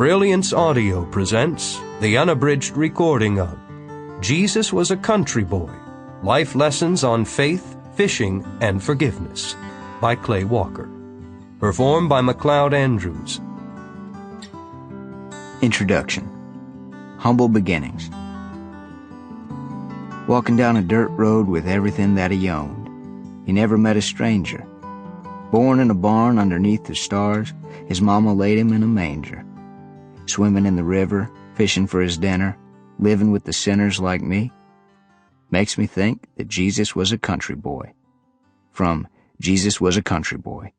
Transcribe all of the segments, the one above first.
Brilliance Audio presents the unabridged recording of Jesus Was a Country Boy, Life Lessons on Faith, Fishing, and Forgiveness by Clay Walker. Performed by Macleod Andrews. Introduction. Humble beginnings. Walking down a dirt road with everything that he owned, he never met a stranger. Born in a barn underneath the stars, his mama laid him in a manger. Swimming in the river, fishing for his dinner, living with the sinners like me, makes me think that Jesus was a country boy. From Jesus Was a Country Boy.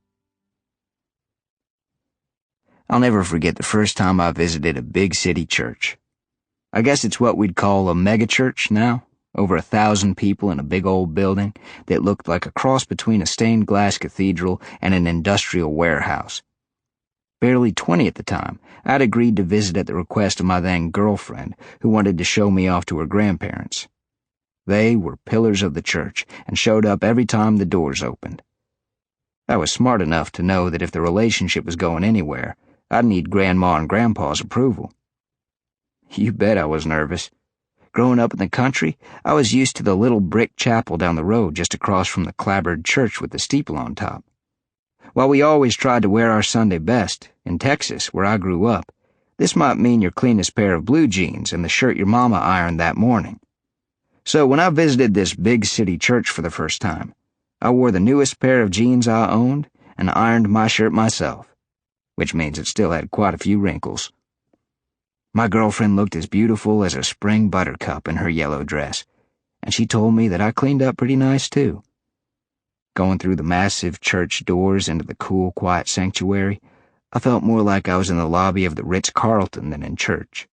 I'll never forget the first time I visited a big city church. I guess it's what we'd call a megachurch now, over 1,000 people in a big old building that looked like a cross between a stained glass cathedral and an industrial warehouse. Barely 20 at the time, I'd agreed to visit at the request of my then girlfriend, who wanted to show me off to her grandparents. They were pillars of the church and showed up every time the doors opened. I was smart enough to know that if the relationship was going anywhere, I'd need Grandma and Grandpa's approval. You bet I was nervous. Growing up in the country, I was used to the little brick chapel down the road just across from the clapboard church with the steeple on top. While we always tried to wear our Sunday best, in Texas, where I grew up, this might mean your cleanest pair of blue jeans and the shirt your mama ironed that morning. So when I visited this big city church for the first time, I wore the newest pair of jeans I owned and ironed my shirt myself, which means it still had quite a few wrinkles. My girlfriend looked as beautiful as a spring buttercup in her yellow dress, and she told me that I cleaned up pretty nice too. Going through the massive church doors into the cool, quiet sanctuary, I felt more like I was in the lobby of the Ritz-Carlton than in church.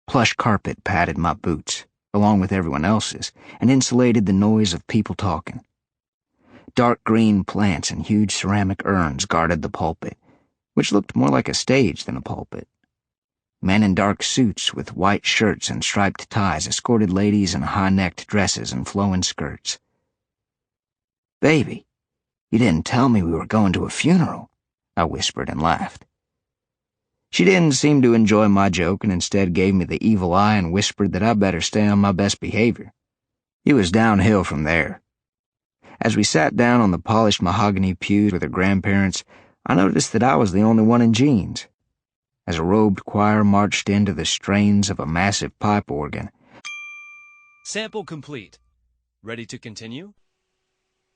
Plush carpet padded my boots, along with everyone else's, and insulated the noise of people talking. Dark green plants and huge ceramic urns guarded the pulpit, which looked more like a stage than a pulpit. Men in dark suits with white shirts and striped ties escorted ladies in high-necked dresses and flowing skirts. "Baby, you didn't tell me we were going to a funeral," I whispered and laughed. She didn't seem to enjoy my joke and instead gave me the evil eye and whispered that I better stay on my best behavior. It was downhill from there. As we sat down on the polished mahogany pews with her grandparents, I noticed that I was the only one in jeans. As a robed choir marched into the strains of a massive pipe organ. Sample complete. Ready to continue?